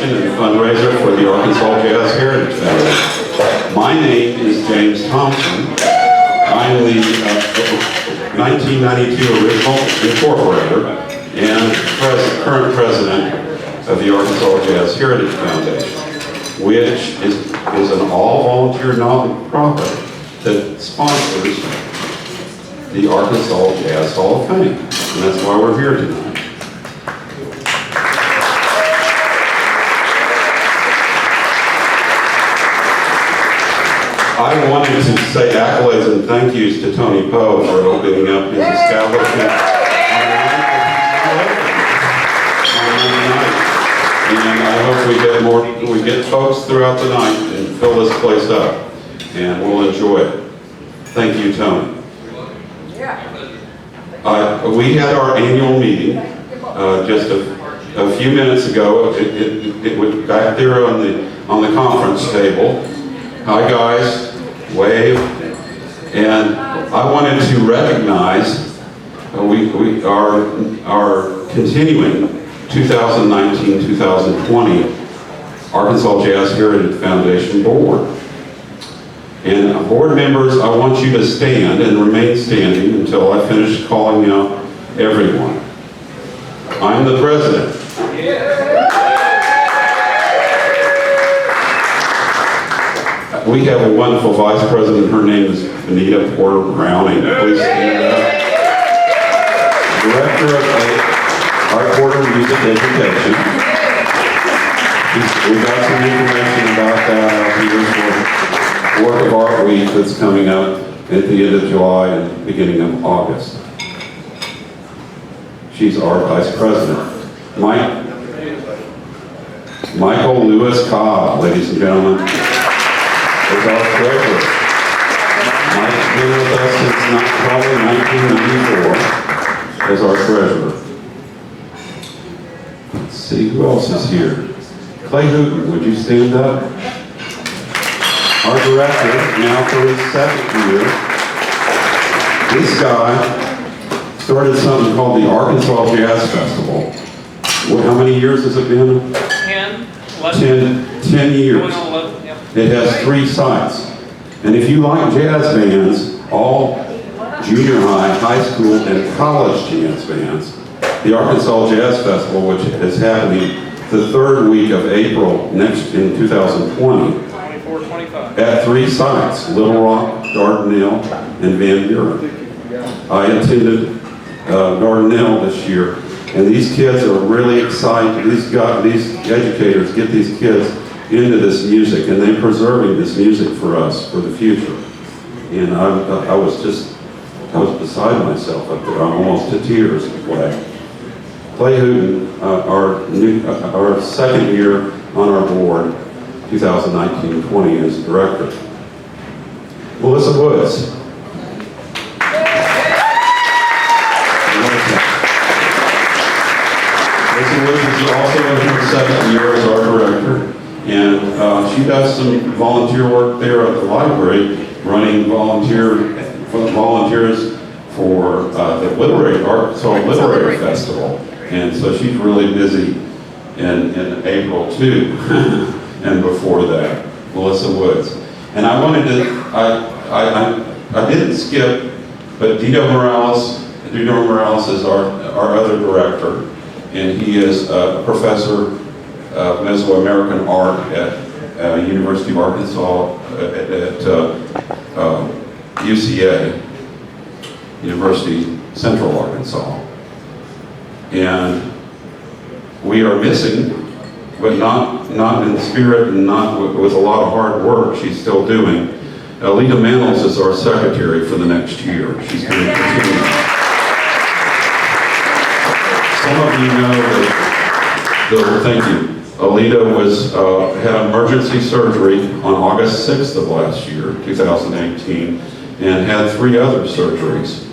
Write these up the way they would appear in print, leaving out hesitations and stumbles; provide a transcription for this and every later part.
Foundation and fundraiser for the Arkansas Jazz Heritage Foundation. My name is James Thomson. I'm the 1992 original incorporator and current president of the Arkansas Jazz Heritage Foundation, which is an all-volunteer nonprofit that sponsors the Arkansas Jazz Hall of Fame. And that's why we're here tonight. I wanted to say accolades and thank yous to Tony Poe for opening up his establishment on Monday night. And I hope we get folks throughout the night and fill this place up, and we'll enjoy it. Thank you, Tony. We had our annual meeting just a few minutes ago. It was back there on the conference table. Hi guys, wave. And I wanted to recognize we are continuing 2019-2020 Arkansas Jazz Heritage Foundation Board. And board members, I want you to stand and remain standing until I finish calling out everyone. I'm the president. We have a wonderful vice president. Her name is Anita Porter Browning. Please stand up. Director of Art Porter Music Education. We got some information about that Work of Art Week that's coming up at the end of July and beginning of August. She's our vice president. Michael Lewis Cobb, ladies and gentlemen, is our treasurer. Mike's been with us since probably 1994 as our treasurer. Let's see, who else is here? Clay Hooten, would you stand up? Our director, now for his second year. This guy started something called the Arkansas Jazz Festival. How many years has it been? 10 years. It has 3 sites. And if you like jazz bands, all junior high school, and college jazz bands, the Arkansas Jazz Festival, which is happening the 3rd week of April in 2020, at 3 sites, Little Rock, Dardanelle, and Van Buren. I attended Dardanelle this year, and these kids are really excited. These educators get these kids into this music, and they're preserving this music for us for the future. And I was beside myself up there. I'm almost to tears to play. Clay Hooten, our second year on our board, 2019-20 as director. Melissa Woods. Melissa Woods is also in her second year as our director, and she does some volunteer work there at the library, running volunteers for the Arkansas Literary Festival, and so she's really busy in April too. And before that, Melissa Woods. And I wanted to, I didn't skip, but Dino Morales is our other director, and he is a professor of Mesoamerican art at University of Arkansas at UCA, University Central Arkansas. And we are missing, but not in spirit and not with a lot of hard work she's still doing. Alita Mantles is our secretary for the next year. She's going to continue. Some of you know thank you. Alita had emergency surgery on August 6th of last year, 2018, and had 3 other surgeries,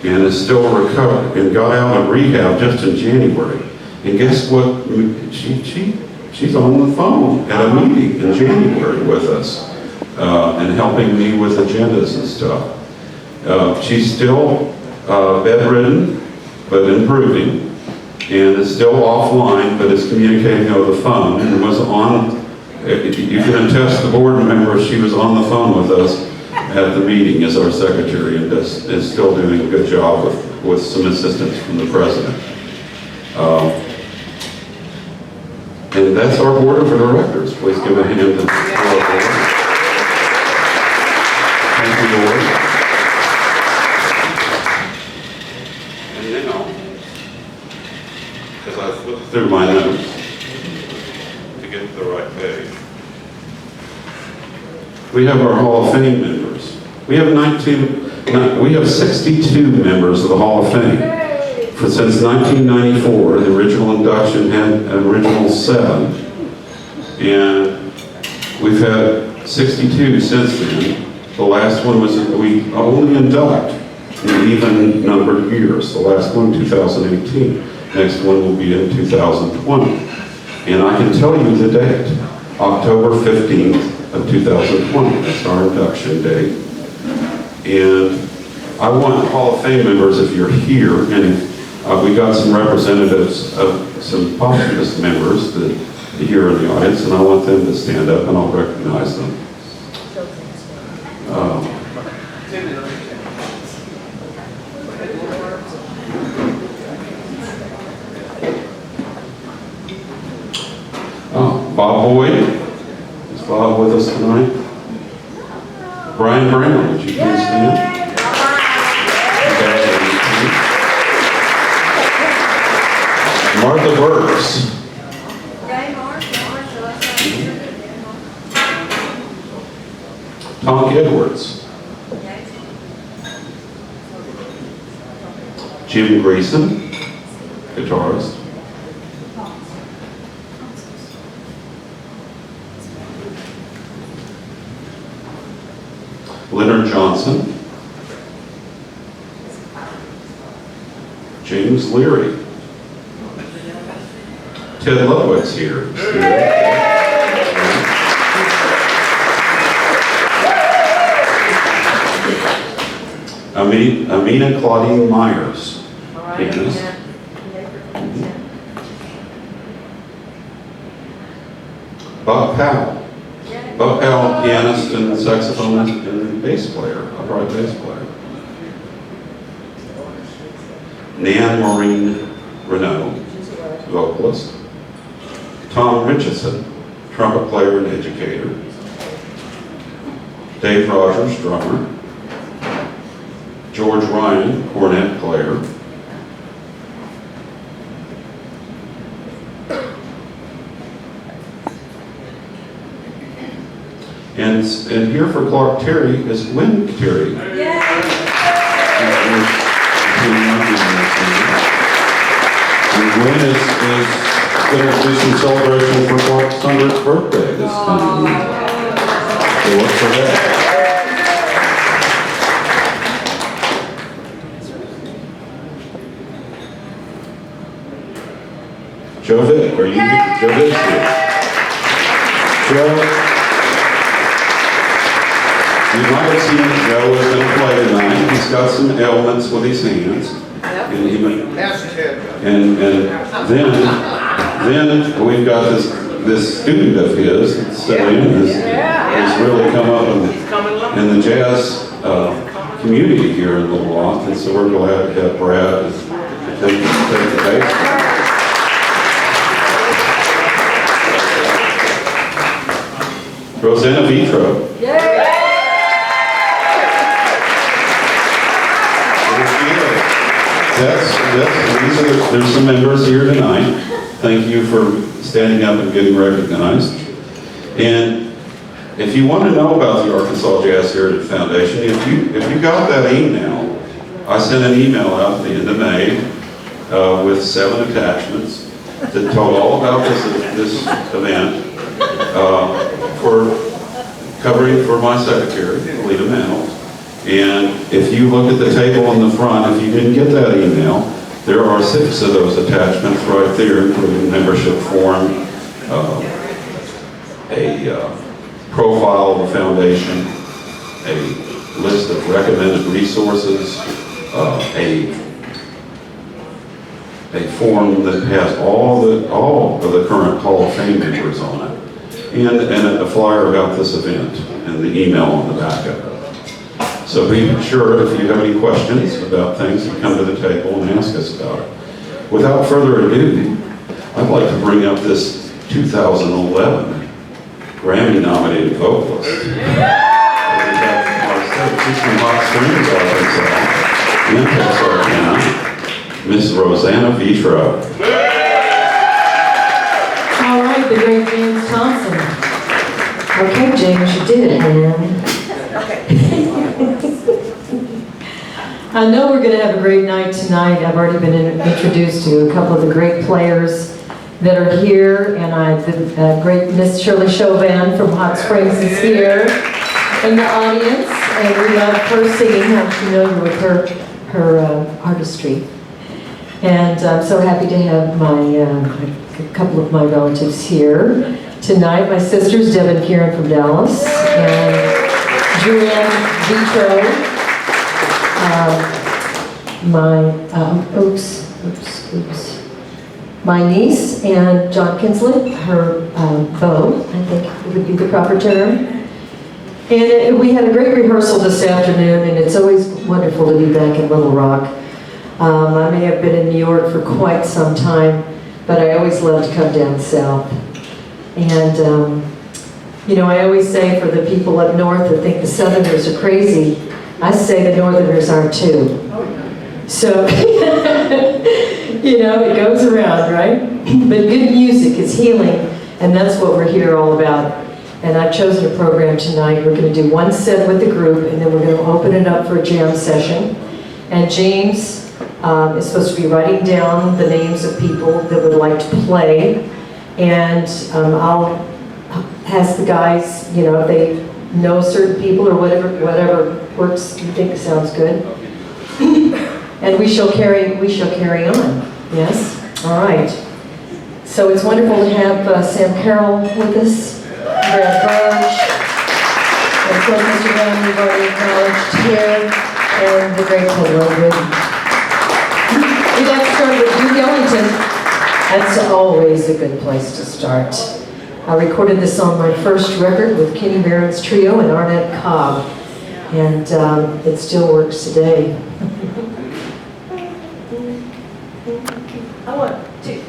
and is still recovering and got out of rehab just in January. And guess what? She's on the phone at a meeting in January with us and helping me with agendas and stuff. She's still bedridden, but improving. and is still offline, but is communicating over the phone, and was on, you can attest, the board member, she was on the phone with us at the meeting as our secretary, and is still doing a good job with some assistance from the president. And that's our board of directors. Please give a hand to our board. Thank you, board. And now, as I flip through my notes to get to the right page, we have our Hall of Fame members. We have 62 members of the Hall of Fame. Since 1994, the original induction had an original 7, and we've had 62 since then. The last one was, we only induct in even numbered years. The last one, 2018. Next one will be in 2020. And I can tell you the date, October 15th of 2020. That's our induction date. And I want Hall of Fame members, if you're here, and we got some representatives of some posthumous members that here in the audience, and I want them to stand up and I'll recognize them. Bob Boyd, is Bob with us tonight? Brian Brown, would you please stand? Martha Burks. Tom Edwards. Jim Greason, guitarist. Leonard Johnson. James Leary. Ted Ludwig's here. Amina Claudine Myers. Pianist. Buck Powell. Buck Powell, pianist and saxophonist and bass player, upright bass player. Nan Maureen Renault, vocalist. Tom Richardson, trumpet player and educator. Dave Rogers, drummer. George Ryan, cornet player. And here for Clark Terry is Wynn Terry. And Wynn is going to do some celebration for Clark's 100th birthday this time. So look for that. Joe Vick, are you here? Joe Vick's here. Joe, you might have seen Joe is going to play tonight. He's got some ailments with his hands. And then we've got this student of his, Celine, has really come up in the jazz community here in Little Rock, and so we're glad to have Brad take the bass. Rosanna Vitro. There's some members here tonight. Thank you for standing up and getting recognized. And if you want to know about the Arkansas Jazz Heritage Foundation, if you got that email, I sent an email out at the end of May with 7 attachments that told all about this event for covering for my secretary, Lita Mantle. And if you look at the table in the front, if you didn't get that email, there are 6 of those attachments right there, including a membership form, a profile of the foundation, a list of recommended resources, a a form that has all of the current Hall of Fame members on it, and a flyer about this event, and the email on the back of it. So be sure, if you have any questions about things, you come to the table and ask us about it. Without further ado, I'd like to bring up this 2011 Grammy-nominated vocalist. She's from Hot Springs, Arkansas, and Texarkana, Miss Rosanna Vitro. All right, the great James Thomson. Okay, James, you did it, man. I know we're going to have a great night tonight. I've already been introduced to a couple of the great players that are here, and the great Miss Shirley Chauvin from Hot Springs is here in the audience, and we love her singing. I'm familiar with her artistry. And I'm so happy to have a couple of my relatives here tonight. My sisters, Deb and Karen from Dallas, and Julianne Vitro, my niece, and John Kinsley, her beau, I think would be the proper term. And we had a great rehearsal this afternoon, and it's always wonderful to be back in Little Rock. I may have been in New York for quite some time, but I always love to come down south. And, you know, I always say for the people up north that think the Southerners are crazy, I say the Northerners are too. So, you know, it goes around, right? But good music is healing, and that's what we're here all about. And I've chosen a program tonight. We're going to do one set with the group, and then we're going to open it up for a jam session. And James is supposed to be writing down the names of people that would like to play. And I'll ask the guys, you know, if they know certain people or whatever works, you think sounds good. And we shall carry on. Yes? All right. So it's wonderful to have Sam Carroll with us, Brad Burge, and of course Mr. Brown, we've already acknowledged here, and the great Paul Woodward. We'd like to start with Duke Ellington. That's always a good place to start. I recorded this on my first record with Kenny Barron's Trio and Arnett Cobb, and it still works today.